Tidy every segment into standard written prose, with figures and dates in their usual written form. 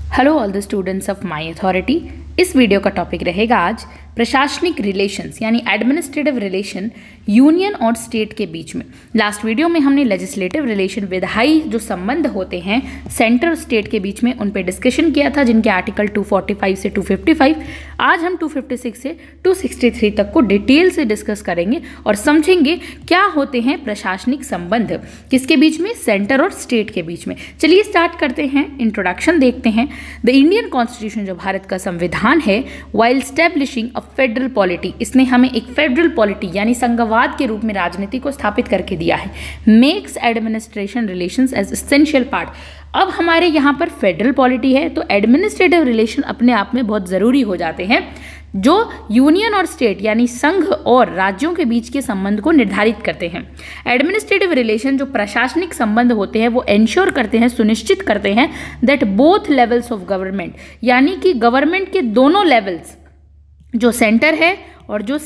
Hello all the students of my authority. इस video का topic रहेगा आज प्रशासनिक रिलेशंस यानी एडमिनिस्ट्रेटिव रिलेशन यूनियन और स्टेट के बीच में। लास्ट वीडियो में हमने लेजिस्लेटिव रिलेशन विधायी जो संबंध होते हैं सेंटर और स्टेट के बीच में उन पे डिस्कशन किया था, जिनके आर्टिकल 245 से 255। आज हम 256 से 263 तक को डिटेल से डिस्कस करेंगे और समझेंगे क्या होते हैं प्रशासनिक संबंध किसके बीच में, सेंटर और स्टेट के बीच में। चलिए स्टार्ट करते हैं, इंट्रोडक्शन देखते हैं। द इंडियन कॉन्स्टिट्यूशन जो भारत का संविधान है, while establishing a federal polity, इसने हमें एक फेडरल पॉलिटी यानी संघवाद के रूप में राजनीति को स्थापित करके दिया है। Makes administration relations as essential part. अब हमारे यहाँ पर फेडरल पॉलिटी है तो एडमिनिस्ट्रेटिव रिलेशन अपने आप में बहुत जरूरी हो जाते हैं, जो यूनियन और स्टेट यानी संघ और राज्यों के बीच के संबंध को निर्धारित करते हैं। एडमिनिस्ट्रेटिव रिलेशन जो प्रशासनिक संबंध होते हैं वो एंश्योर करते हैं, सुनिश्चित करते हैं that both levels of government यानी कि गवर्नमेंट के दोनों लेवल्स, जो सेंटर है और जो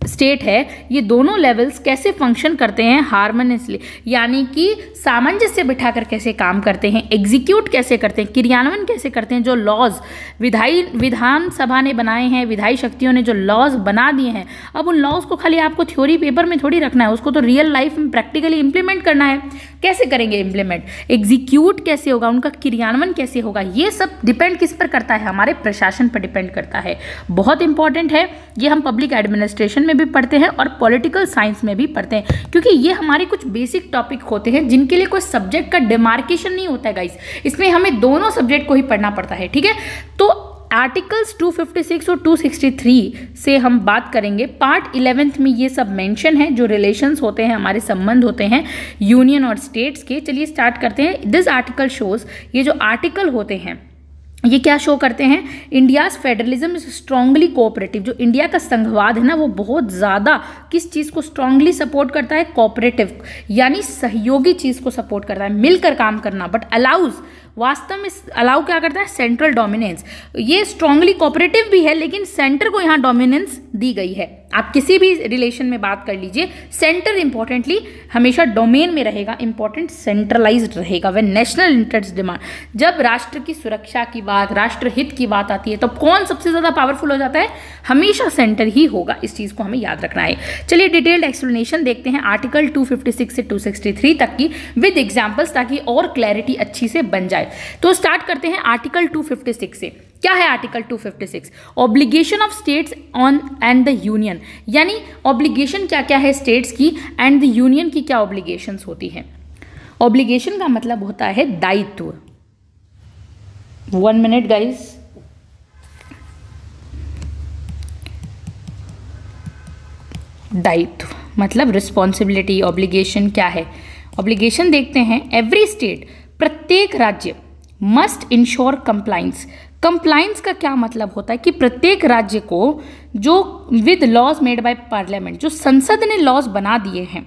स्टेट है, ये दोनों लेवल्स कैसे फंक्शन करते हैं हार्मोनियसली, यानी कि सामंजस्य बिठाकर कैसे काम करते हैं, एग्जीक्यूट कैसे करते हैं, क्रियान्वयन कैसे करते हैं। जो लॉज विधानसभा ने बनाए हैं, विधायी शक्तियों ने जो लॉज बना दिए हैं, अब उन लॉज को खाली आपको थ्योरी पेपर में थोड़ी रखना है, उसको तो रियल लाइफ में प्रैक्टिकली इंप्लीमेंट करना है। कैसे करेंगे इंप्लीमेंट, एग्जीक्यूट कैसे होगा, उनका क्रियान्वयन कैसे होगा, ये सब डिपेंड किस पर करता है, हमारे प्रशासन पर डिपेंड करता है। बहुत इंपॉर्टेंट है, ये हम पब्लिक एडमिनिस्ट्रेशन में भी पढ़ते हैं और पॉलिटिकल साइंस में भी पढ़ते हैं, क्योंकि ये हमारे कुछ बेसिक टॉपिक होते हैं जिनके लिए कोई सब्जेक्ट का डिमार्केशन नहीं होता है गाइस, इसमें हमें दोनों सब्जेक्ट को ही पढ़ना पड़ता है। ठीक है, तो आर्टिकल्स 256 और 263 से हम बात करेंगे। पार्ट 11 में ये सब मेंशन है, जो रिलेशंस होते हैं, हमारे संबंध होते हैं यूनियन और स्टेट्स के। चलिए स्टार्ट करते हैं। दिस आर्टिकल शोज, ये जो आर्टिकल होते हैं ये क्या शो करते हैं, India's federalism is strongly cooperative. जो इंडिया का संघवाद है ना, वो बहुत ज़्यादा किस चीज़ को स्ट्रांगली सपोर्ट करता है, कोऑपरेटिव यानी सहयोगी चीज़ को सपोर्ट करता है, मिलकर काम करना। बट अलाउज, वास्तव में अलाउ क्या करता है, सेंट्रल डोमिनेंस। ये स्ट्रांगली कोऑपरेटिव भी है लेकिन सेंटर को यहाँ डोमिनेंस दी गई है। आप किसी भी रिलेशन में बात कर लीजिए, सेंटर इंपॉर्टेंटली हमेशा डोमेन में रहेगा, इंपॉर्टेंट सेंट्रलाइज्ड रहेगा। वे नेशनल इंटरेस्ट डिमांड, जब राष्ट्र की सुरक्षा की बात, राष्ट्र हित की बात आती है, तो कौन सबसे ज्यादा पावरफुल हो जाता है, हमेशा सेंटर ही होगा। इस चीज को हमें याद रखना है। चलिए डिटेल्ड एक्सप्लेनेशन देखते हैं आर्टिकल 256 से 263 तक की विद एग्जाम्पल्स, ताकि और क्लैरिटी अच्छी से बन जाए। तो स्टार्ट करते हैं आर्टिकल 256 से। क्या है article 256? Obligation of states on and the union, यानी ऑब्लिगेशन क्या क्या है स्टेट्स की एंड द यूनियन की क्या ऑब्लिगेशंस होती है। ऑब्लिगेशन का मतलब होता है दायित्व। 1 मिनट गाइस। दायित्व मतलब रिस्पॉन्सिबिलिटी। ऑब्लिगेशन क्या है, ऑब्लिगेशन देखते हैं। एवरी स्टेट, प्रत्येक राज्य, मस्ट इंश्योर कंप्लाइंस। कंप्लाइंस का क्या मतलब होता है कि प्रत्येक राज्य को जो with laws made by parliament, जो संसद ने लॉज बना दिए हैं,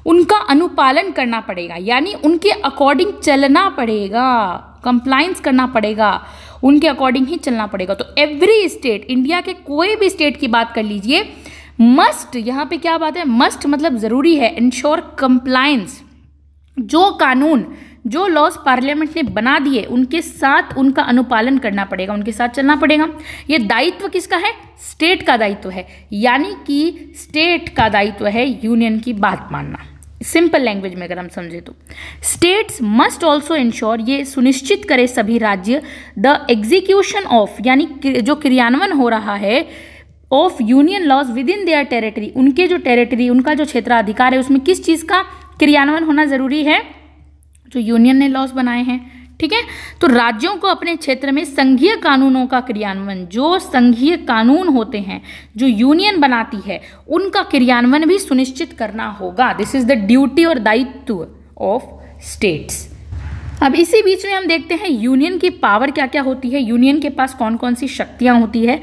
उनका अनुपालन करना पड़ेगा, यानी उनके अकॉर्डिंग चलना पड़ेगा, कंप्लाइंस करना पड़ेगा, उनके अकॉर्डिंग ही चलना पड़ेगा। तो एवरी स्टेट, इंडिया के कोई भी स्टेट की बात कर लीजिए, मस्ट, यहाँ पे क्या बात है, मस्ट मतलब जरूरी है, इंश्योर कंप्लाइंस, जो कानून, जो लॉज पार्लियामेंट ने बना दिए उनके साथ उनका अनुपालन करना पड़ेगा, उनके साथ चलना पड़ेगा। ये दायित्व किसका है, स्टेट का दायित्व है, यानी कि स्टेट का दायित्व है यूनियन की बात मानना। सिंपल लैंग्वेज में अगर हम समझे तो स्टेट्स मस्ट ऑल्सो इंश्योर, ये सुनिश्चित करे सभी राज्य, द एग्जीक्यूशन ऑफ, यानी जो क्रियान्वयन हो रहा है of union laws within their territory, उनके जो टेरिटरी, उनका जो क्षेत्राधिकार है, उसमें किस चीज़ का क्रियान्वयन होना जरूरी है, जो यूनियन ने लॉज बनाए हैं। ठीक है, तो राज्यों को अपने क्षेत्र में संघीय कानूनों का क्रियान्वयन, जो संघीय कानून होते हैं जो यूनियन बनाती है, उनका क्रियान्वयन भी सुनिश्चित करना होगा। दिस इज द ड्यूटी और दायित्व ऑफ स्टेट्स। अब इसी बीच में हम देखते हैं यूनियन की पावर क्या क्या होती है, यूनियन के पास कौन कौन सी शक्तियां होती है।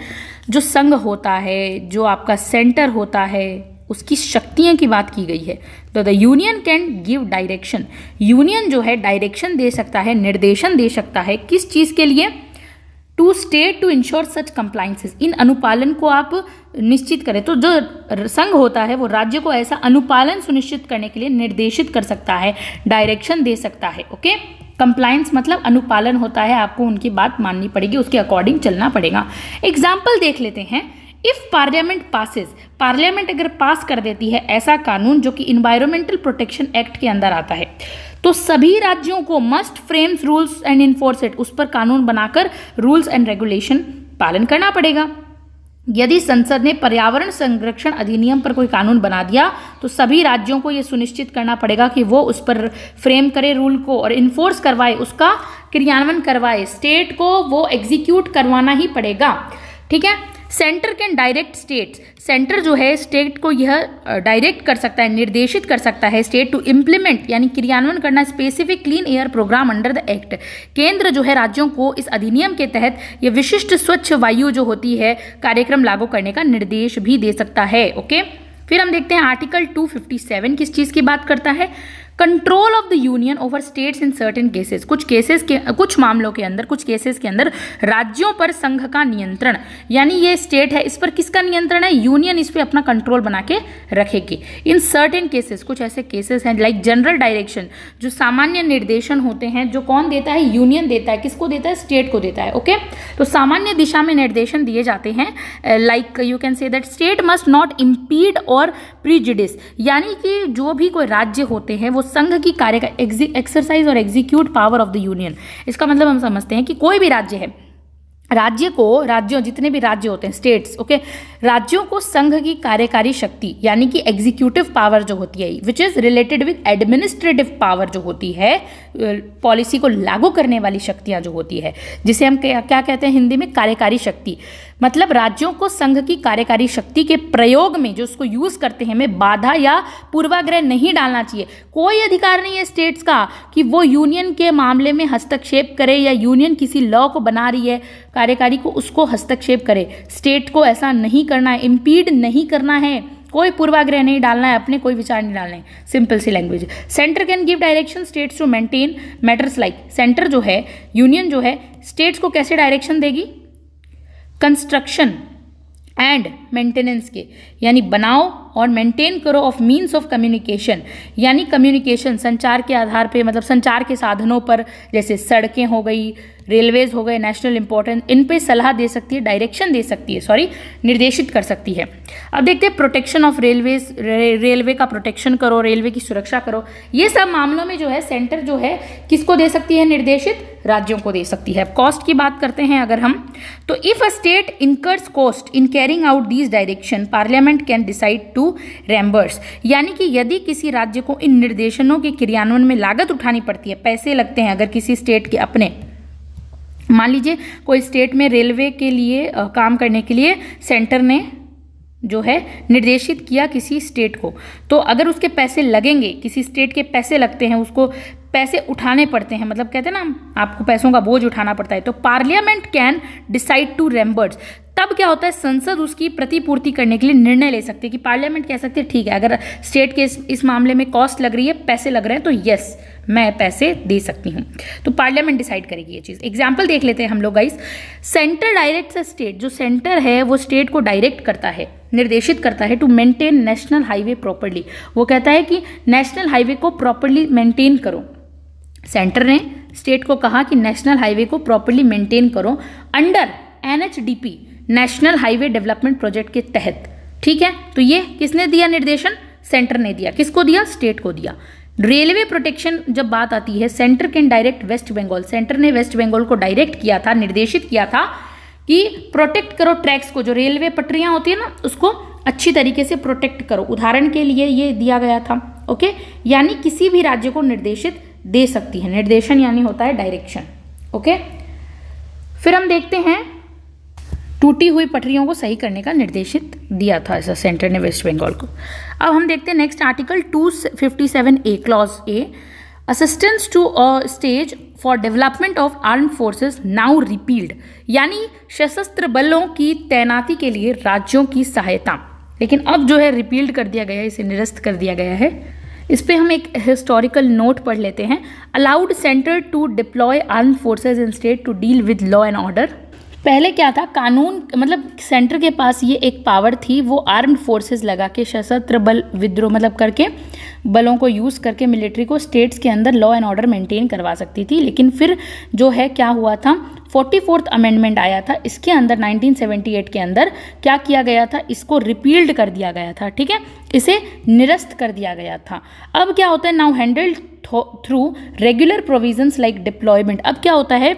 जो संघ होता है, जो आपका सेंटर होता है, उसकी शक्तियों की बात की गई है। तो the union can give direction, union जो है डायरेक्शन दे सकता है, निर्देशन दे सकता है, किस चीज के लिए, to state to ensure such compliances, इन अनुपालन को आप निश्चित करें। तो जो संघ होता है वो राज्य को ऐसा अनुपालन सुनिश्चित करने के लिए निर्देशित कर सकता है, डायरेक्शन दे सकता है। ओके, कंप्लायंस मतलब अनुपालन होता है, आपको उनकी बात माननी पड़ेगी, उसके अकॉर्डिंग चलना पड़ेगा। एग्जाम्पल देख लेते हैं। इफ पार्लियामेंट पासेस, पार्लियामेंट अगर पास कर देती है ऐसा कानून जो कि इन्वायरमेंटल प्रोटेक्शन एक्ट के अंदर आता है, तो सभी राज्यों को must frames rules and enforce it, उस पर कानून बनाकर रूल्स एंड रेगुलेशन पालन करना पड़ेगा। यदि संसद ने पर्यावरण संरक्षण अधिनियम पर कोई कानून बना दिया तो सभी राज्यों को यह सुनिश्चित करना पड़ेगा कि वो उस पर फ्रेम करे रूल को और इन्फोर्स करवाए, उसका क्रियान्वयन करवाए। स्टेट को वो एग्जीक्यूट करवाना ही पड़ेगा, ठीक है। Centre can direct states, centre जो है स्टेट को यह डायरेक्ट कर सकता है, निर्देशित कर सकता है स्टेट टू इम्प्लीमेंट यानी क्रियान्वयन करना specific clean air program under the act. केंद्र जो है राज्यों को इस अधिनियम के तहत यह विशिष्ट स्वच्छ वायु जो होती है कार्यक्रम लागू करने का निर्देश भी दे सकता है। ओके, फिर हम देखते हैं आर्टिकल 257 किस चीज की बात करता है। Control of the union over states in certain cases, कुछ मामलों के अंदर, कुछ केसेस के अंदर राज्यों पर संघ का नियंत्रण, यानी ये स्टेट है इस पर किसका नियंत्रण है, यूनियन इस पे अपना कंट्रोल बना के रखेगी। इन सर्टेन केसेस, कुछ ऐसे केसेस हैं लाइक जनरल डायरेक्शन, जो सामान्य निर्देशन होते हैं, जो कौन देता है, यूनियन देता है। किसको देता है, स्टेट को देता है। ओके, तो सामान्य दिशा में निर्देशन दिए जाते हैं, like you can say that state must not impede और प्रीजुडिस, यानी कि जो भी कोई राज्य होते हैं वो संघ की कार्य का एक्सरसाइज और execute power of the union. इसका मतलब हम समझते हैं कि कोई भी राज्य है, राज्यों जितने भी राज्य होते हैं स्टेट्स, ओके, राज्यों को संघ की कार्यकारी शक्ति यानी कि एग्जीक्यूटिव पावर जो होती है which is related with administrative power जो होती है, पॉलिसी को लागू करने वाली शक्तियां जो होती है, जिसे हम क्या कहते हैं हिंदी में, कार्यकारी शक्ति। मतलब राज्यों को संघ की कार्यकारी शक्ति के प्रयोग में, जो उसको यूज करते हैं, में बाधा या पूर्वाग्रह नहीं डालना चाहिए। कोई अधिकार नहीं है स्टेट्स का कि वो यूनियन के मामले में हस्तक्षेप करे, या यूनियन किसी लॉ को बना रही है कार्यकारी को, उसको हस्तक्षेप करे। स्टेट को ऐसा नहीं करना है, इम्पीड नहीं करना है, कोई पूर्वाग्रह नहीं डालना है, अपने कोई विचार नहीं डालने। सिंपल सी language. Centre can give direction states to maintain matters like, centre जो है, यूनियन जो है, स्टेट्स को कैसे डायरेक्शन देगी, कंस्ट्रक्शन एंड मेंटेनेंस के, यानी बनाओ और मेंटेन करो ऑफ मीन्स ऑफ कम्युनिकेशन, यानी कम्युनिकेशन संचार के आधार पे, मतलब संचार के साधनों पर, जैसे सड़कें हो गई, रेलवेज हो गए, नेशनल इंपॉर्टेंस, इन पे सलाह दे सकती है, डायरेक्शन दे सकती है, निर्देशित कर सकती है। अब देखते हैं प्रोटेक्शन ऑफ रेलवेज, रेलवे का प्रोटेक्शन करो, रेलवे की सुरक्षा करो। ये सब मामलों में जो है सेंटर जो है किसको दे सकती है निर्देशित, राज्यों को दे सकती है। कॉस्ट की बात करते हैं अगर हम, तो if a state incurs cost in carrying out these direction parliament can decide to reimburse, यानी कि यदि किसी राज्य को इन निर्देशनों के क्रियान्वयन में लागत उठानी पड़ती है, पैसे लगते हैं, अगर किसी स्टेट के अपने, मान लीजिए कोई स्टेट में रेलवे के लिए काम करने के लिए सेंटर ने जो है निर्देशित किया किसी स्टेट को, तो अगर उसके पैसे लगेंगे, किसी स्टेट के पैसे लगते हैं, उसको पैसे उठाने पड़ते हैं, मतलब कहते हैं ना आपको पैसों का बोझ उठाना पड़ता है, तो पार्लियामेंट कैन डिसाइड टू रेम्बर्स। तब क्या होता है, संसद उसकी प्रतिपूर्ति करने के लिए निर्णय ले सकती है, कि पार्लियामेंट कह सकती है ठीक है, अगर स्टेट के इस मामले में कॉस्ट लग रही है, पैसे लग रहे हैं, तो यस मैं पैसे दे सकती हूँ, तो पार्लियामेंट डिसाइड करेगी ये चीज़। एग्जाम्पल देख लेते हैं हम लोग guys. Centre directs a state, जो सेंटर है वो स्टेट को डायरेक्ट करता है, निर्देशित करता है to maintain national highway properly. वो कहता है कि नेशनल हाईवे को प्रॉपर्ली मेंटेन करो। सेंटर ने स्टेट को कहा कि नेशनल हाईवे को प्रॉपर्ली मेंटेन करो under NHDP, national highway development project के तहत, ठीक है। तो ये किसने दिया निर्देशन, सेंटर ने दिया। किसको दिया, स्टेट को दिया। रेलवे प्रोटेक्शन जब बात आती है, centre can direct West Bengal, centre ने वेस्ट बंगाल को डायरेक्ट किया था, निर्देशित किया था कि प्रोटेक्ट करो ट्रैक्स को, जो रेलवे पटरियां होती है ना उसको अच्छी तरीके से प्रोटेक्ट करो। उदाहरण के लिए ये दिया गया था, ओके। यानी किसी भी राज्य को निर्देशित दे सकती है, निर्देशन यानी होता है डायरेक्शन, ओके। फिर हम देखते हैं टूटी हुई पटरियों को सही करने का निर्देशित दिया था ऐसा सेंटर ने वेस्ट बंगाल को। अब हम देखते हैं next article 257A clause A, assistance to a stage for development of armed forces now repealed, यानी सशस्त्र बलों की तैनाती के लिए राज्यों की सहायता, लेकिन अब जो है रिपील्ड कर दिया गया है, इसे निरस्त कर दिया गया है। इस पे हम एक हिस्टोरिकल नोट पढ़ लेते हैं। Allowed centre to deploy armed forces in state to deal with law and order, पहले क्या था, कानून मतलब सेंटर के पास ये एक पावर थी, वो आर्म्ड फोर्सेस लगा के सशस्त्र बल विद्रोह मतलब करके बलों को यूज़ करके मिलिट्री को स्टेट्स के अंदर लॉ एंड ऑर्डर मेंटेन करवा सकती थी। लेकिन फिर जो है क्या हुआ था, 44th अमेंडमेंट आया था, इसके अंदर 1978 के अंदर क्या किया गया था, इसको रिपील्ड कर दिया गया था, ठीक है, इसे निरस्त कर दिया गया था। अब क्या होता है, now handled through regular provisions like deployment. अब क्या होता है,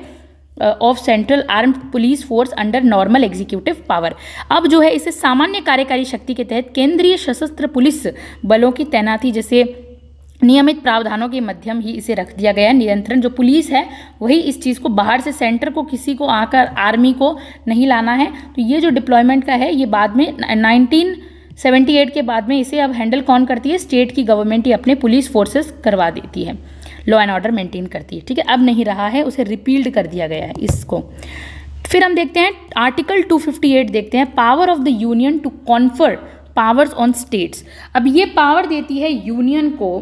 of central armed police force under normal executive power. अब जो है इसे सामान्य कार्यकारी शक्ति के तहत केंद्रीय सशस्त्र पुलिस बलों की तैनाती जैसे नियमित प्रावधानों के माध्यम ही इसे रख दिया गया। नियंत्रण जो पुलिस है वही इस चीज़ को, बाहर से सेंटर को किसी को आकर आर्मी को नहीं लाना है। तो ये जो डिप्लॉयमेंट का है ये बाद में 1978 के बाद में इसे अब हैंडल कौन करती है, स्टेट की गवर्नमेंट ही अपने पुलिस फोर्सेस करवा देती है, लॉ एंड ऑर्डर मेंटेन करती है, ठीक है। अब नहीं रहा है, उसे रिपील्ड कर दिया गया है इसको। फिर हम देखते हैं आर्टिकल 258 देखते हैं, power of the union to confer powers on states. अब ये पावर देती है यूनियन को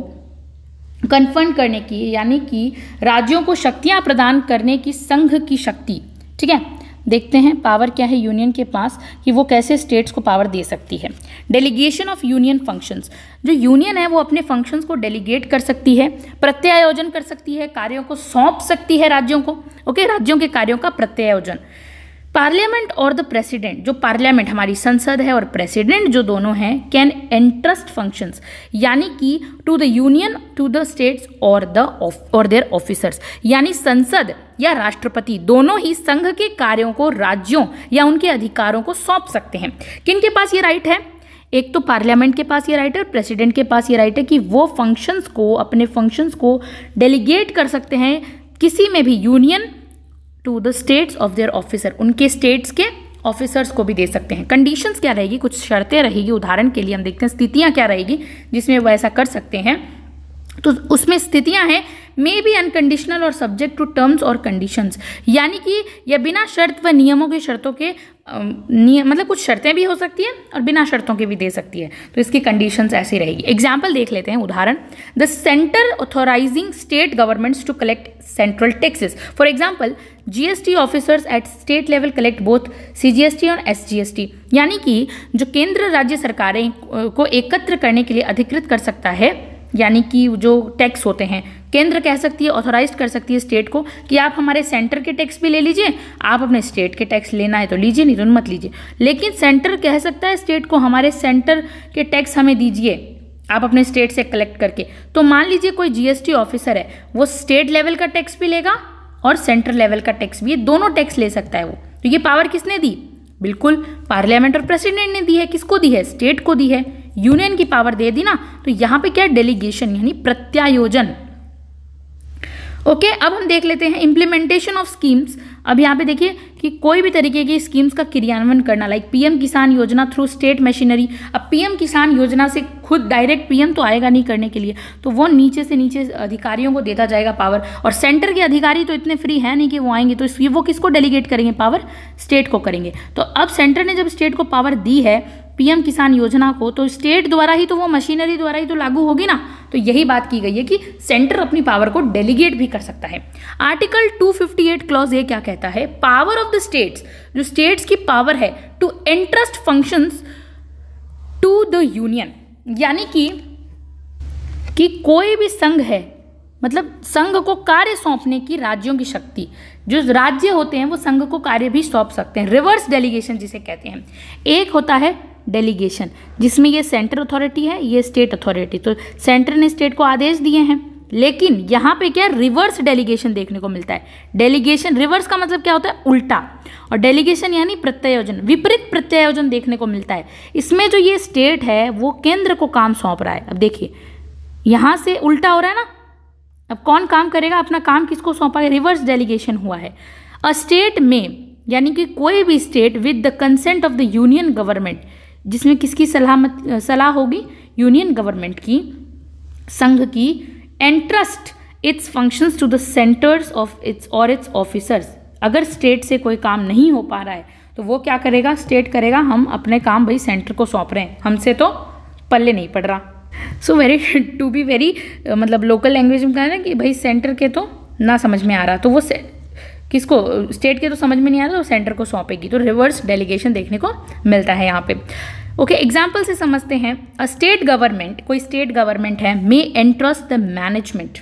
कन्फर्ट करने की, यानी कि राज्यों को शक्तियां प्रदान करने की संघ की शक्ति, ठीक है। देखते हैं पावर क्या है यूनियन के पास, कि वो कैसे स्टेट्स को पावर दे सकती है। डेलीगेशन ऑफ यूनियन फंक्शंस, जो यूनियन है वो अपने फंक्शंस को डेलीगेट कर सकती है, प्रत्यायोजन कर सकती है, कार्यों को सौंप सकती है राज्यों को, ओके, राज्यों के कार्यों का प्रत्यायोजन। पार्लियामेंट और द प्रेसिडेंट, जो पार्लियामेंट हमारी संसद है और प्रेसिडेंट जो दोनों हैं, कैन एंट्रस्ट फंक्शंस, यानी कि to the union to the states और देयर ऑफिसर्स, यानी संसद या राष्ट्रपति दोनों ही संघ के कार्यों को राज्यों या उनके अधिकारों को सौंप सकते हैं। किनके पास ये राइट है, एक तो पार्लियामेंट के पास ये राइट है और प्रेसिडेंट के पास ये राइट है कि वो फंक्शंस को, अपने फंक्शंस को डेलीगेट कर सकते हैं किसी में भी union to the states of their officer, उनके स्टेट्स के ऑफिसर्स को भी दे सकते हैं। कंडीशंस क्या रहेगी, कुछ शर्तें रहेगी। उदाहरण के लिए हम देखते हैं स्थितियां क्या रहेगी जिसमें वो ऐसा कर सकते हैं। तो उसमें स्थितियां हैं, मे बी अनकंडीशनल और सब्जेक्ट टू टर्म्स और कंडीशंस, यानी कि यह बिना शर्त व नियमों के शर्तों के मतलब कुछ शर्तें भी हो सकती है और बिना शर्तों के भी दे सकती है। तो इसकी कंडीशंस ऐसी रहेगी। एग्जाम्पल देख लेते हैं, उदाहरण, the centre authorising state governments to collect central taxes. For example, GST officers at state level collect both CGST और एसजीएसटी, यानी कि जो केंद्र राज्य सरकारें को एकत्र करने के लिए अधिकृत कर सकता है, यानी कि जो टैक्स होते हैं केंद्र कह सकती है, ऑथोराइज कर सकती है स्टेट को कि आप हमारे सेंटर के टैक्स भी ले लीजिए, आप अपने स्टेट के टैक्स लेना है तो लीजिए, नहीं तो मत लीजिए। लेकिन सेंटर कह सकता है स्टेट को हमारे सेंटर के टैक्स हमें दीजिए, आप अपने स्टेट से कलेक्ट करके। तो मान लीजिए कोई जीएसटी ऑफिसर है, वो स्टेट लेवल का टैक्स भी लेगा और सेंट्रल लेवल का टैक्स भी, ये दोनों टैक्स ले सकता है वो। तो ये पावर किसने दी, बिल्कुल पार्लियामेंट और प्रेसिडेंट ने दी है। किसको दी है, स्टेट को दी है। यूनियन की पावर दे दी ना, तो यहां पे क्या, डेलीगेशन यानी प्रत्यायोजन। ओके, अब हम देख लेते हैं इम्प्लीमेंटेशन ऑफ स्कीम्स। अब यहाँ पे देखिए कि कोई भी तरीके की स्कीम्स का क्रियान्वयन करना, लाइक पीएम किसान योजना थ्रू स्टेट मशीनरी। अब पीएम किसान योजना से खुद डायरेक्ट पीएम तो आएगा नहीं करने के लिए, तो वो नीचे से नीचे अधिकारियों को देता जाएगा पावर, और सेंटर के अधिकारी तो इतने फ्री है नहीं कि वो आएंगे, तो वो किसको डेलीगेट करेंगे, पावर स्टेट को करेंगे। तो अब सेंटर ने जब स्टेट को पावर दी है पीएम किसान योजना को, तो स्टेट द्वारा ही तो वो मशीनरी द्वारा ही तो लागू होगी ना। तो यही बात की गई है कि सेंटर अपनी पावर को डेलीगेट भी कर सकता है। आर्टिकल 258 क्लॉज ए क्या कहता है, पावर ऑफ द स्टेट्स, जो स्टेट्स की पावर है to entrust functions to the union, यानी कि कोई भी संघ है, मतलब संघ को कार्य सौंपने की राज्यों की शक्ति, जो राज्य होते हैं वो संघ को कार्य भी सौंप सकते हैं। रिवर्स डेलीगेशन जिसे कहते हैं। एक होता है डेलीगेशन जिसमें ये सेंटर अथॉरिटी है, ये स्टेट अथॉरिटी, तो सेंटर ने स्टेट को आदेश दिए हैं, लेकिन यहाँ पे क्या रिवर्स डेलीगेशन देखने को मिलता है। डेलीगेशन रिवर्स का मतलब क्या होता है, उल्टा, और डेलीगेशन यानी प्रत्यायोजन, विपरीत प्रत्यायोजन देखने को मिलता है। इसमें जो ये स्टेट है वो केंद्र को काम सौंप रहा है। अब देखिए यहाँ से उल्टा हो रहा है ना, अब कौन काम करेगा, अपना काम किसको सौंपा है, रिवर्स डेलीगेशन हुआ है। अ स्टेट में, यानी कि कोई भी state with the consent of the union government, जिसमें किसकी सलाह होगी, यूनियन गवर्नमेंट की, संघ की, entrust its functions to the centres of its और इट्स ऑफिसर्स। अगर स्टेट से कोई काम नहीं हो पा रहा है तो वो क्या करेगा, स्टेट करेगा, हम अपने काम भाई सेंटर को सौंप रहे हैं, हमसे तो पल्ले नहीं पड़ रहा। So very to be very मतलब लोकल लैंग्वेज में कहना है कि भाई सेंटर के तो ना समझ में आ रहा, तो वो किसको, स्टेट के तो समझ में नहीं आ रहा तो सेंटर को सौंपेगी, तो रिवर्स डेलीगेशन देखने को मिलता है यहाँ पे। ओके, एग्जाम्पल से समझते हैं। अ स्टेट गवर्नमेंट, कोई स्टेट गवर्नमेंट है, मे एंट्रस्ट द मैनेजमेंट,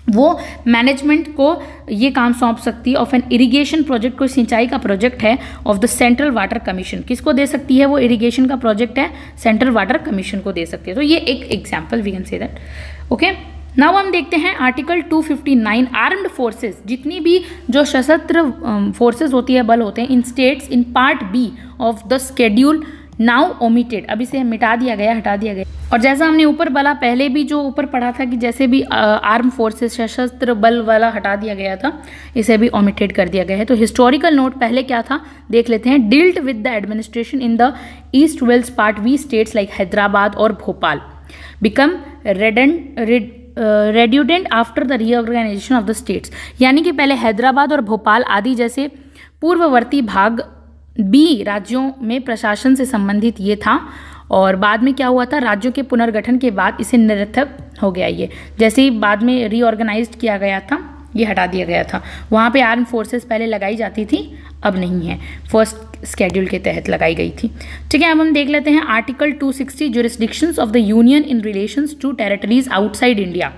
वो मैनेजमेंट को ये काम सौंप सकती है ऑफ एन इरिगेशन प्रोजेक्ट, कोई सिंचाई का प्रोजेक्ट है, of the central water commission, किसको दे सकती है, वो इरिगेशन का प्रोजेक्ट है, सेंट्रल वाटर कमीशन को दे सकती है। तो ये एक example we can say that. Okay, now हम देखते हैं आर्टिकल 259, आर्म्ड फोर्सेज, जितनी भी जो सशस्त्र फोर्सेज होती है, बल होते हैं in states in part B of the schedule now omitted, अब इसे मिटा दिया गया, हटा दिया गया। और जैसा हमने ऊपर बोला, पहले भी जो ऊपर पढ़ा था कि जैसे भी आर्म फोर्सेस सशस्त्र बल वाला हटा दिया गया था, इसे भी ओमिटेड कर दिया गया है। तो हिस्टोरिकल नोट पहले क्या था देख लेते हैं। Dealt with the administration in the erstwhile part B states like Hyderabad और Bhopal become redundant after the reorganisation of the states, यानी कि पहले हैदराबाद और भोपाल आदि जैसे पूर्ववर्ती भाग बी राज्यों में प्रशासन से संबंधित ये था, और बाद में क्या हुआ था, राज्यों के पुनर्गठन के बाद इसे निरर्थक हो गया। ये जैसे ही बाद में रीऑर्गेनाइज किया गया था, ये हटा दिया गया था। वहाँ पे आर्म फोर्सेस पहले लगाई जाती थी, अब नहीं है, फर्स्ट स्केड्यूल के तहत लगाई गई थी। ठीक है, अब हम देख लेते हैं article 260, jurisdictions of the union in relations to territories outside India,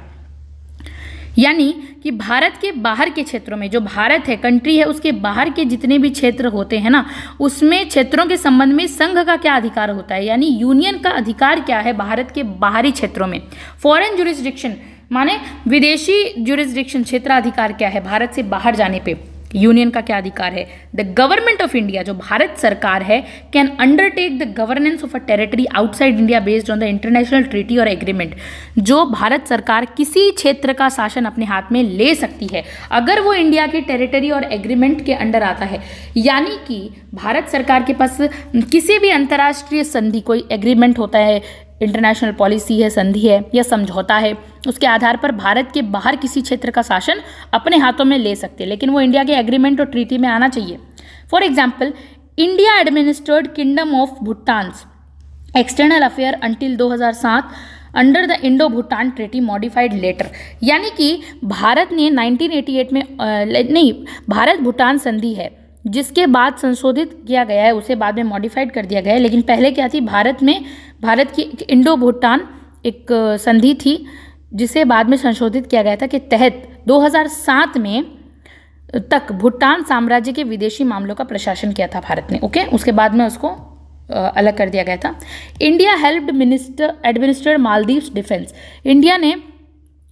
यानी कि भारत के बाहर के क्षेत्रों में, जो भारत है कंट्री है, उसके बाहर के जितने भी क्षेत्र होते हैं ना, उसमें क्षेत्रों के संबंध में संघ का क्या अधिकार होता है, यानी यूनियन का अधिकार क्या है भारत के बाहरी क्षेत्रों में। फॉरेन जुरिस्डिक्शन माने विदेशी जुरिस्डिक्शन, क्षेत्राधिकार क्या है भारत से बाहर जाने पे, यूनियन का क्या अधिकार है। द गवर्नमेंट ऑफ इंडिया, जो भारत सरकार है, can undertake the governance of a territory outside India based on the international treaty और एग्रीमेंट, जो भारत सरकार किसी क्षेत्र का शासन अपने हाथ में ले सकती है अगर वो इंडिया की टेरिटरी और एग्रीमेंट के अंडर आता है। यानी कि भारत सरकार के पास किसी भी अंतर्राष्ट्रीय संधि, कोई एग्रीमेंट होता है, इंटरनेशनल पॉलिसी है, संधि है या समझौता है, उसके आधार पर भारत के बाहर किसी क्षेत्र का शासन अपने हाथों में ले सकते हैं, लेकिन वो इंडिया के एग्रीमेंट और ट्रीटी में आना चाहिए। For example, India administered kingdom of Bhutan's external affair until 2007 under the Indo Bhutan treaty modified later, यानी कि भारत ने 1988 में भारत भूटान संधि है जिसके बाद संशोधित किया गया है, उसे बाद में मॉडिफाइड कर दिया गया है, लेकिन पहले क्या थी, भारत की इंडो भूटान एक संधि थी जिसे बाद में संशोधित किया गया था के तहत 2007 में तक भूटान साम्राज्य के विदेशी मामलों का प्रशासन किया था भारत ने। ओके, उसके बाद में उसको अलग कर दिया गया था। India helped administer Maldives defence, India ने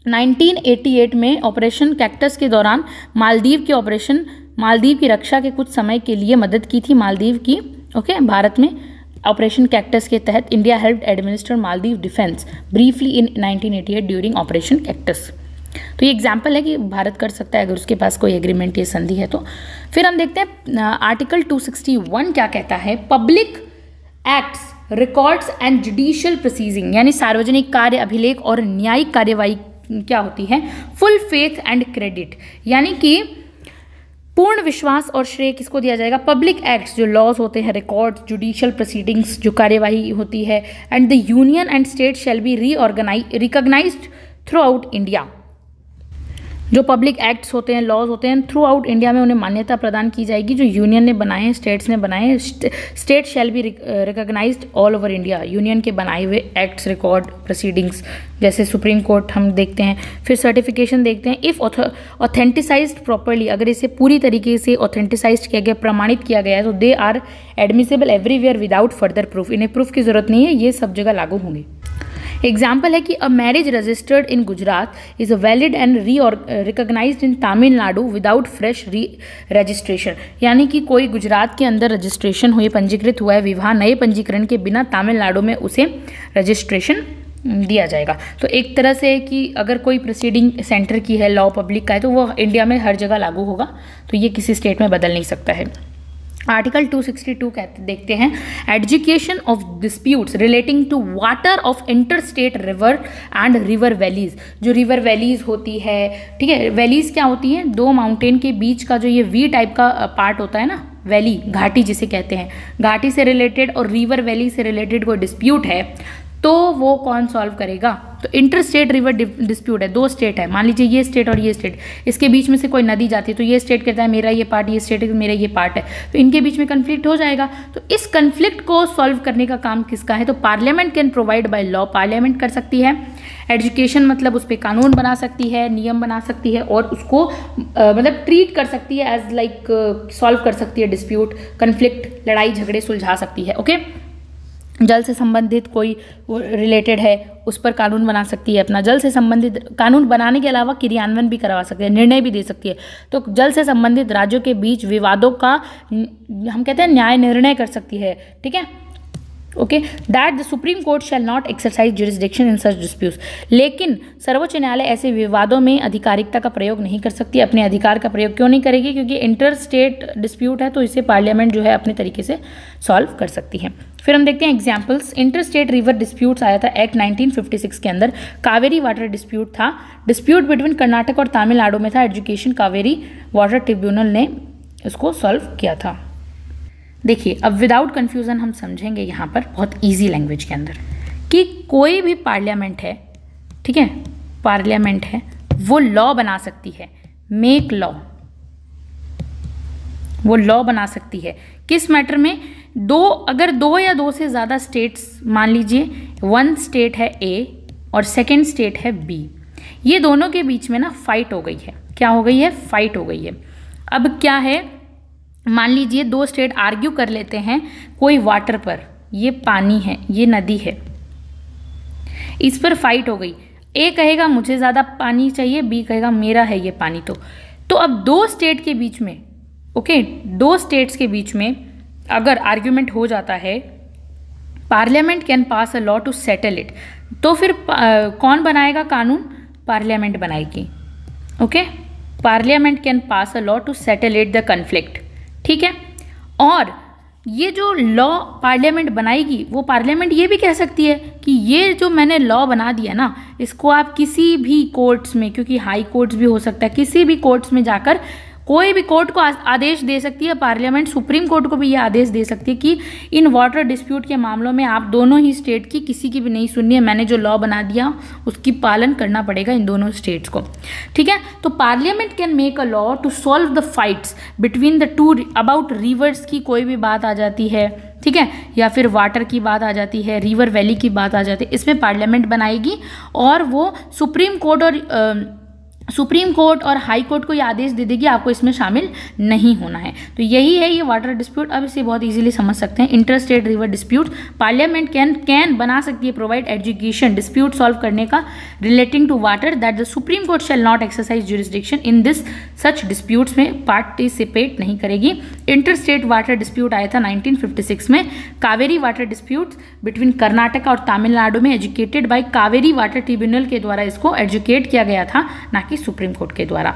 1988 में ऑपरेशन कैक्टस के दौरान मालदीव की रक्षा के कुछ समय के लिए मदद की थी मालदीव की। ओके, भारत में ऑपरेशन कैक्टस के तहत India helped administer Maldives defence briefly in 1988 during Operation Cactus. तो ये एग्जाम्पल है कि भारत कर सकता है अगर उसके पास कोई एग्रीमेंट या संधि है तो। फिर हम देखते हैं आर्टिकल 261 क्या कहता है। Public acts, records and judicial processing, यानी सार्वजनिक कार्य, अभिलेख और न्यायिक कार्यवाही क्या होती है, फुल फेथ एंड क्रेडिट, यानी कि पूर्ण विश्वास और श्रेय किसको दिया जाएगा, पब्लिक एक्ट्स जो लॉज होते हैं, रिकॉर्ड्स, जुडिशियल प्रोसीडिंग्स जो कार्यवाही होती है, and the union and state shall be recognised throughout India, जो पब्लिक एक्ट्स होते हैं, लॉज होते हैं, थ्रू आउट इंडिया में उन्हें मान्यता प्रदान की जाएगी, जो यूनियन ने बनाए हैं, स्टेट्स ने बनाए हैं। State shall be recognised all over India, union के बनाए हुए एक्ट्स, रिकॉर्ड, प्रोसीडिंग्स, जैसे सुप्रीम कोर्ट हम देखते हैं। फिर सर्टिफिकेशन देखते हैं, इफ़ ऑथेंटिसाइज्ड प्रॉपरली, अगर इसे पूरी तरीके से ऑथेंटिसाइज किया गया, प्रमाणित किया गया है, तो they are admissible everywhere without further proof, इन्हें प्रूफ की जरूरत नहीं है, ये सब जगह लागू होंगे। एग्जाम्पल है कि a marriage registered in Gujarat is valid and recognised in Tamil Nadu without fresh registration, यानी कि कोई गुजरात के अंदर रजिस्ट्रेशन हुए, पंजीकृत हुआ है विवाह, नए पंजीकरण के बिना तमिलनाडु में उसे रजिस्ट्रेशन दिया जाएगा। तो एक तरह से कि अगर कोई प्रोसीडिंग सेंटर की है, लॉ पब्लिक का है, तो वो इंडिया में हर जगह लागू होगा, तो ये किसी स्टेट में बदल नहीं सकता है। आर्टिकल 262 देखते हैं, adjudication of disputes relating to water of inter state river and river valleys, जो रिवर वैलीज होती है, ठीक है, वैलीज क्या होती हैं, दो माउंटेन के बीच का जो ये वी टाइप का पार्ट होता है ना, वैली, घाटी जिसे कहते हैं, घाटी से रिलेटेड और रिवर वैली से रिलेटेड कोई डिस्प्यूट है तो वो कौन सॉल्व करेगा, तो इंटर स्टेट रिवर डिस्प्यूट है, दो स्टेट है, मान लीजिए ये स्टेट और ये स्टेट, इसके बीच में से कोई नदी जाती है, तो ये स्टेट कहता है मेरा ये पार्ट, ये स्टेट मेरा ये पार्ट है, तो इनके बीच में कन्फ्लिक्ट हो जाएगा। तो इस कन्फ्लिक्ट को सॉल्व करने का काम किसका है? तो parliament can provide by law, parliament कर सकती है। एजुकेशन मतलब उस पर कानून बना सकती है, नियम बना सकती है और उसको मतलब ट्रीट कर सकती है एज लाइक सॉल्व कर सकती है डिस्प्यूट, कन्फ्लिक्ट, लड़ाई झगड़े सुलझा सकती है। ओके, जल से संबंधित कोई रिलेटेड है उस पर कानून बना सकती है अपना। जल से संबंधित कानून बनाने के अलावा क्रियान्वयन भी करवा सकती है, निर्णय भी दे सकती है। तो जल से संबंधित राज्यों के बीच विवादों का हम कहते हैं न्याय निर्णय कर सकती है। ठीक है, okay, that the supreme court shall not exercise jurisdiction in such disputes. लेकिन सर्वोच्च न्यायालय ऐसे विवादों में अधिकारिकता का प्रयोग नहीं कर सकती। अपने अधिकार का प्रयोग क्यों नहीं करेगी? क्योंकि इंटर स्टेट डिस्प्यूट है, तो इसे पार्लियामेंट जो है अपने तरीके से सॉल्व कर सकती है। फिर हम देखते हैं examples. Inter state river disputes आया था एक्ट 1956 के अंदर। कावेरी वाटर डिस्प्यूट था, डिस्प्यूट बिटवीन कर्नाटक और तमिलनाडु में था। एजुकेशन कावेरी वाटर ट्रिब्यूनल ने इसको सॉल्व किया था। देखिए, अब विदाउट कन्फ्यूज़न हम समझेंगे यहाँ पर बहुत इजी लैंग्वेज के अंदर कि कोई भी पार्लियामेंट है, ठीक है, पार्लियामेंट है, वो लॉ बना सकती है, मेक लॉ, वो लॉ बना सकती है। किस मैटर में? अगर दो या दो से ज़्यादा स्टेट्स, मान लीजिए वन स्टेट है ए और सेकेंड स्टेट है बी, ये दोनों के बीच में ना फाइट हो गई है। क्या हो गई है? फाइट हो गई है। अब क्या है, मान लीजिए दो स्टेट आर्ग्यू कर लेते हैं कोई वाटर पर, ये पानी है, ये नदी है, इस पर फाइट हो गई। ए कहेगा मुझे ज़्यादा पानी चाहिए, बी कहेगा मेरा है ये पानी। तो अब दो स्टेट के बीच में, ओके, दो स्टेट्स के बीच में अगर आर्ग्यूमेंट हो जाता है, parliament can pass a law to settle it. तो फिर कौन बनाएगा कानून? पार्लियामेंट बनाएगी। Okay, parliament can pass a law to settle it the conflict. ठीक है, और ये जो लॉ पार्लियामेंट बनाएगी, वो पार्लियामेंट ये भी कह सकती है कि ये जो मैंने लॉ बना दिया ना, इसको आप किसी भी कोर्ट्स में, क्योंकि हाई कोर्ट्स भी हो सकता है, किसी भी कोर्ट्स में जाकर कोई भी कोर्ट को आदेश दे सकती है। पार्लियामेंट सुप्रीम कोर्ट को भी ये आदेश दे सकती है कि इन वाटर डिस्प्यूट के मामलों में आप दोनों ही स्टेट की किसी की भी नहीं सुननी है, मैंने जो लॉ बना दिया उसकी पालन करना पड़ेगा इन दोनों स्टेट्स को। ठीक है, तो parliament can make a law to solve the fights between the two about rivers की कोई भी बात आ जाती है, ठीक है, या फिर वाटर की बात आ जाती है, रिवर वैली की बात आ जाती है, इसमें पार्लियामेंट बनाएगी और वो सुप्रीम कोर्ट और हाई कोर्ट को ये आदेश दे देगी आपको इसमें शामिल नहीं होना है। तो यही है ये वाटर डिस्प्यूट। अब इसे बहुत इजीली समझ सकते हैं। Inter state river dispute, parliament can बना सकती है प्रोवाइड एजुकेशन डिस्प्यूट सॉल्व करने का relating to water, that the supreme court shall not exercise jurisdiction in this such disputes में पार्टिसिपेट नहीं करेगी। इंटर स्टेट वाटर डिस्प्यूट आया था 1956 में। Kaveri water dispute between Karnataka और तमिलनाडु में educated by Kaveri water tribunal के द्वारा इसको एजुकेट किया गया था, ना कि सुप्रीम कोर्ट के द्वारा।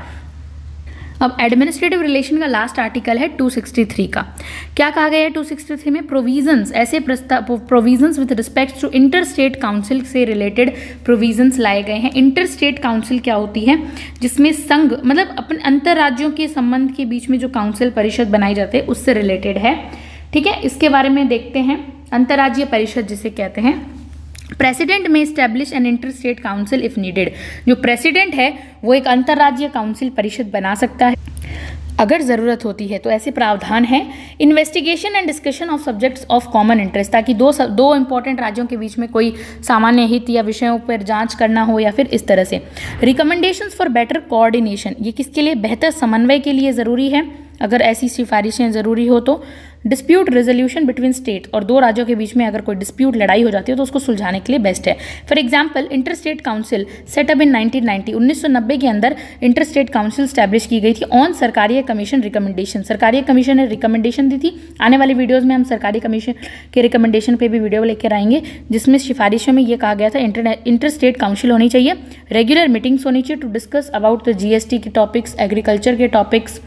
अब एडमिनिस्ट्रेटिव रिलेशन का लास्ट आर्टिकल है 263 का। क्या कहा गया है 263 में? प्रोविजंस, ऐसे provisions with respect to inter state council से रिलेटेड प्रोविजंस लाए गए हैं। इंटर स्टेट काउंसिल क्या होती है? जिसमें संघ मतलब अपने अंतर राज्यों के संबंध के बीच में जो काउंसिल परिषद बनाई जाती है उससे रिलेटेड है। ठीक है, इसके बारे में देखते हैं। अंतर्राज्यीय परिषद जिसे कहते हैं। प्रेसिडेंट में establish an inter state council if needed. जो प्रेसिडेंट है वो एक अंतर्राज्यीय काउंसिल परिषद बना सकता है अगर ज़रूरत होती है। तो ऐसे प्रावधान है। Investigation and discussion of subjects of common interest, ताकि दो इंपॉर्टेंट राज्यों के बीच में कोई सामान्य हित या विषयों पर जांच करना हो या फिर इस तरह से। रिकमेंडेशंस फॉर बेटर कोऑर्डिनेशन, ये किसके लिए? बेहतर समन्वय के लिए ज़रूरी है अगर ऐसी सिफारिशें ज़रूरी हो तो। डिस्प्यूट रेजोल्यूशन बिटवीन स्टेट, और दो राज्यों के बीच में अगर कोई डिस्प्यूट लड़ाई हो जाती है तो उसको सुलझाने के लिए बेस्ट है। For example, inter state council setup in 1990 के अंदर इंटर स्टेट काउंसिल स्टैब्लिश की गई थी ऑन सरकारी कमीशन रिकमेंडेशन। सरकारी कमीशन ने रिकमेंडेशन दी थी। आने वाले वीडियोस में हम सरकारी कमीशन के रिकमेंडेशन पे भी वीडियो लेकर आएंगे, जिसमें सिफारिशों में ये कहा गया था इंटर स्टेट काउंसिल होनी चाहिए, रेगुलर मीटिंग्स होनी चाहिए to discuss about the GST के टॉपिक्स, एग्रीकल्चर के टॉपिक्स,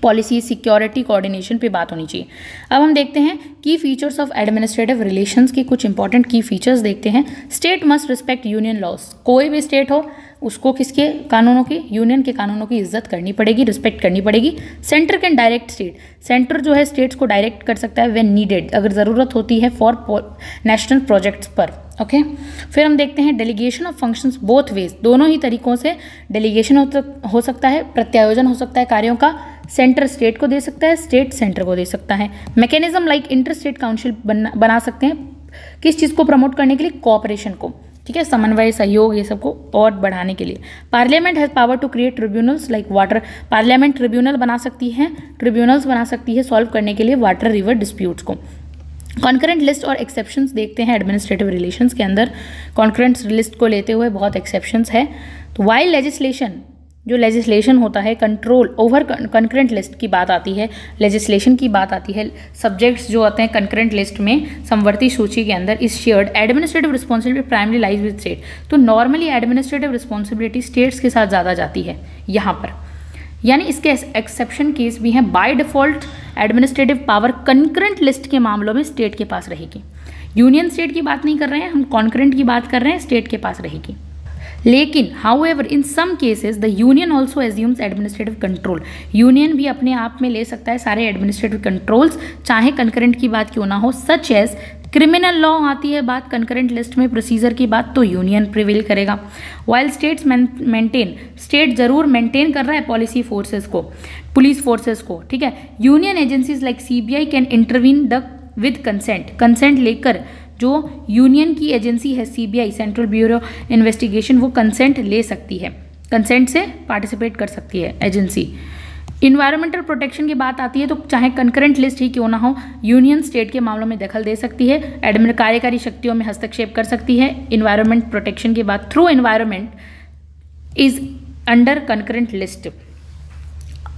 पॉलिसी, सिक्योरिटी, कोऑर्डिनेशन पे बात होनी चाहिए। अब हम देखते हैं की फीचर्स ऑफ एडमिनिस्ट्रेटिव रिलेशंस की कुछ इंपॉर्टेंट की फीचर्स देखते हैं। State must respect union laws, कोई भी स्टेट हो उसको किसके कानूनों की? यूनियन के कानूनों की इज्जत करनी पड़ेगी, रिस्पेक्ट करनी पड़ेगी। Centre can direct state, centre जो है स्टेट्स को डायरेक्ट कर सकता है व्हेन नीडेड, अगर ज़रूरत होती है फॉर नेशनल प्रोजेक्ट्स पर। ओके फिर हम देखते हैं delegation of functions both ways, दोनों ही तरीकों से डेलीगेशन हो सकता है, प्रत्यायोजन हो सकता है कार्यों का, सेंटर स्टेट को दे सकता है, स्टेट सेंटर को दे सकता है। Mechanism like inter state council बना सकते हैं किस चीज़ को प्रमोट करने के लिए, कोऑपरेशन को, ठीक है, समन्वय सहयोग ये सबको और बढ़ाने के लिए। Parliament has power to create tribunals like water, parliament tribunals बना सकती है सॉल्व करने के लिए वाटर रिवर डिस्प्यूट्स को। कॉन्करेंट लिस्ट और एक्सेप्शंस देखते हैं एडमिनिस्ट्रेटिव रिलेशंस के अंदर, कॉन्करेंट लिस्ट को लेते हुए बहुत एक्सेप्शंस है। तो वाइल लेजिस्लेशन होता है, कंट्रोल ओवर कंकरेंट लिस्ट की बात आती है, लेजिस्लेशन की बात आती है, सब्जेक्ट्स जो आते हैं कंकरेंट लिस्ट में समवर्ती सूची के अंदर, इस shared administrative responsibility primary lies with state. तो नॉर्मली एडमिनिस्ट्रेटिव रिस्पॉन्सिबिलिटी स्टेट्स के साथ ज़्यादा जाती है यहाँ पर, यानी इसके एक्सेप्शन केस भी हैं। By default administrative power concurrent list के मामलों में स्टेट के पास रहेगी। यूनियन स्टेट की बात नहीं कर रहे हैं हम, कॉन्करेंट की बात कर रहे हैं, स्टेट के पास रहेगी। लेकिन however in some cases the union also assumes administrative control, union भी अपने आप में ले सकता है सारे एडमिनिस्ट्रेटिव कंट्रोल्स, चाहे कंकरेंट की बात क्यों ना हो। सच एज क्रिमिनल लॉ आती है बात, कंकरेंट लिस्ट में प्रोसीजर की बात, तो यूनियन प्रिवेल करेगा। वाइल स्टेट्स मेंटेन, स्टेट जरूर मेंटेन कर रहा है पॉलिसी फोर्सेस को, पुलिस फोर्सेस को, ठीक है। Union agencies like CBI can intervene the with consent लेकर, जो यूनियन की एजेंसी है सीबीआई सेंट्रल ब्यूरो इन्वेस्टिगेशन, वो कंसेंट ले सकती है, कंसेंट से पार्टिसिपेट कर सकती है एजेंसी। इन्वायरमेंटल प्रोटेक्शन की बात आती है तो चाहे कंकरेंट लिस्ट ही क्यों ना हो, यूनियन स्टेट के मामलों में दखल दे सकती है, कार्यकारी शक्तियों में हस्तक्षेप कर सकती है। इन्वायरमेंट प्रोटेक्शन की बात through environment is under concurrent list.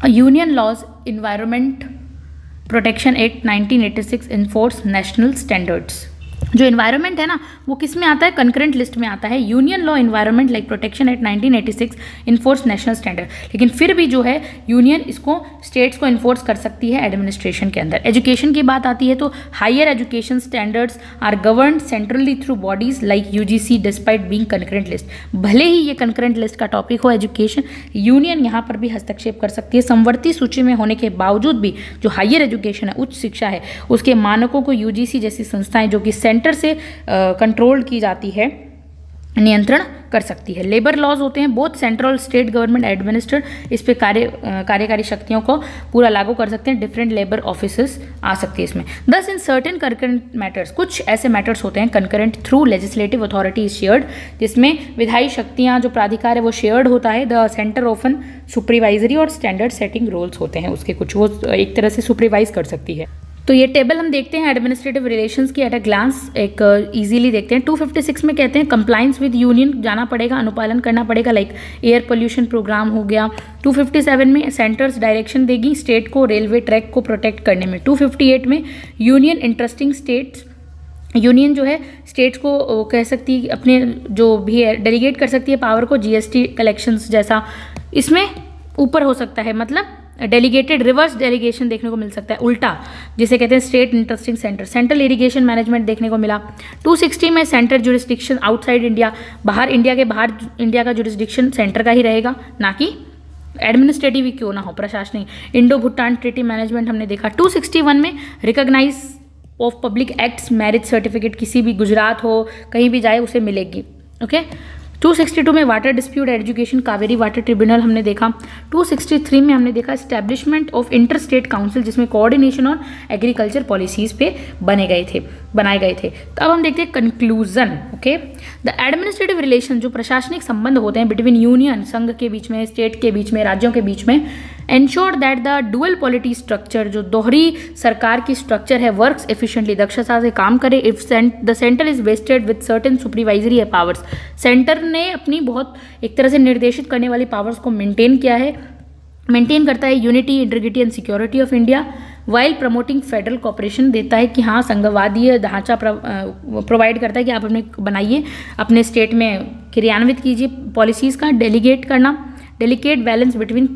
Union laws environment protection act 1986 enforce national standards. जो इन्वायरमेंट है ना वो किस में आता है, कंकरेंट लिस्ट में आता है। Union law environment like protection act 1986 enforce national standard, लेकिन फिर भी जो है यूनियन इसको स्टेट्स को इन्फोर्स कर सकती है एडमिनिस्ट्रेशन के अंदर। एजुकेशन की बात आती है तो higher education standards are governed centrally through bodies like UGC despite being concurrent list. भले ही ये कंकरेंट लिस्ट का टॉपिक हो एजुकेशन, यूनियन यहाँ पर भी हस्तक्षेप कर सकती है। समवर्ती सूची में होने के बावजूद भी जो हायर एजुकेशन है, उच्च शिक्षा है, उसके मानकों को यूजीसी जैसी संस्थाएं जो कि सेंटर से कंट्रोल की जाती है, नियंत्रण कर सकती है। लेबर लॉज होते हैं, बोथ सेंट्रल और स्टेट गवर्नमेंट एडमिनिस्ट्रेड इस पे कार्यकारी शक्तियों को पूरा लागू कर सकते हैं। डिफरेंट लेबर ऑफिसेस आ सकती है इसमें। दस इन सर्टेन कंकरेंट मैटर्स, कुछ ऐसे मैटर्स होते हैं concurrent through legislative authority is shared, जिसमें विधायी शक्तियां जो प्राधिकार है वो शेयर्ड होता है। द सेंटर ऑफन सुपरवाइजरी और स्टैंडर्ड सेटिंग रोल्स होते हैं उसके, कुछ वो एक तरह से सुपरवाइज कर सकती है। तो ये टेबल हम देखते हैं एडमिनिस्ट्रेटिव रिलेशंस की एट अ ग्लांस, एक इजीली देखते हैं। 256 में कहते हैं कंप्लाइंस विद यूनियन जाना पड़ेगा, अनुपालन करना पड़ेगा, लाइक एयर पोल्यूशन प्रोग्राम हो गया। 257 में सेंटर्स डायरेक्शन देगी स्टेट को रेलवे ट्रैक को प्रोटेक्ट करने में। 258 में यूनियन इंटरेस्टिंग स्टेट्स, यूनियन जो है स्टेट्स को कह सकती है अपने जो भी है डेलीगेट कर सकती है पावर को, जीएसटी कलेक्शंस जैसा इसमें ऊपर हो सकता है, मतलब डेलीगेटेड रिवर्स डेलीगेशन देखने को मिल सकता है, उल्टा जिसे कहते हैं state interesting centre. Central irrigation management देखने को मिला। 260 में सेंटर जुरिस्डिक्शन आउटसाइड इंडिया, बाहर इंडिया के बाहर इंडिया का जुरिस्डिक्शन सेंटर का ही रहेगा, ना कि एडमिनिस्ट्रेटिव ही क्यों ना हो, प्रशासनिक। इंडो भूटान ट्रीटी मैनेजमेंट हमने देखा। 261 में recognise of public acts, marriage certificate किसी भी गुजरात हो कहीं भी जाए उसे मिलेगी। ओके 262 में water dispute education, Kaveri water tribunal हमने देखा। 263 में हमने देखा establishment of inter state council, जिसमें कोऑर्डिनेशन और एग्रीकल्चर पॉलिसीज पे बनाए गए थे। तो अब हम देखते हैं conclusion. Okay the administrative relation, जो प्रशासनिक संबंध होते हैं बिटवीन यूनियन संघ के बीच में, स्टेट के बीच में, राज्यों के बीच में, ensure that the dual polity structure, जो दोहरी सरकार की स्ट्रक्चर है, वर्क्स एफिशिएंटली, दक्षता से काम करे। If the centre is wasted with certain supervisory powers, centre ने अपनी बहुत एक तरह से निर्देशित करने वाली पावर्स को मेंटेन किया है, मेंटेन करता है unity, integrity and security of India, while promoting federal cooperation, देता है कि हाँ संघवादीय ढांचा प्रोवाइड करता है कि आप अपने बनाइए, अपने स्टेट में क्रियान्वित कीजिए पॉलिसीज का। डेलीगेट करना, delicate balance between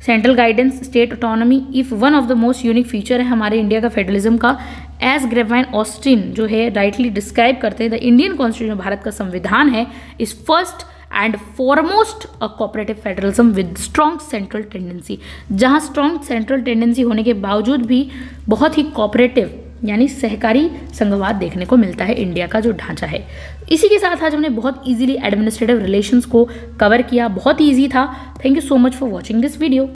central guidance, state autonomy. If one of the most unique feature है हमारे इंडिया का फेडरलिज्म का, एज ग्रेवाइन ऑस्टिन जो है राइटली डिस्क्राइब करते हैं, द इंडियन कॉन्स्टिट्यूशन, भारत का संविधान है, is first and foremost a cooperative federalism with strong central tendency, जहाँ स्ट्रॉन्ग सेंट्रल टेंडेंसी होने के बावजूद भी बहुत ही कोऑपरेटिव यानी सहकारी संघवाद देखने को मिलता है इंडिया का जो ढांचा है। इसी के साथ आज हमने बहुत इजीली एडमिनिस्ट्रेटिव रिलेशंस को कवर किया, बहुत ईजी था। Thank you so much for watching this video.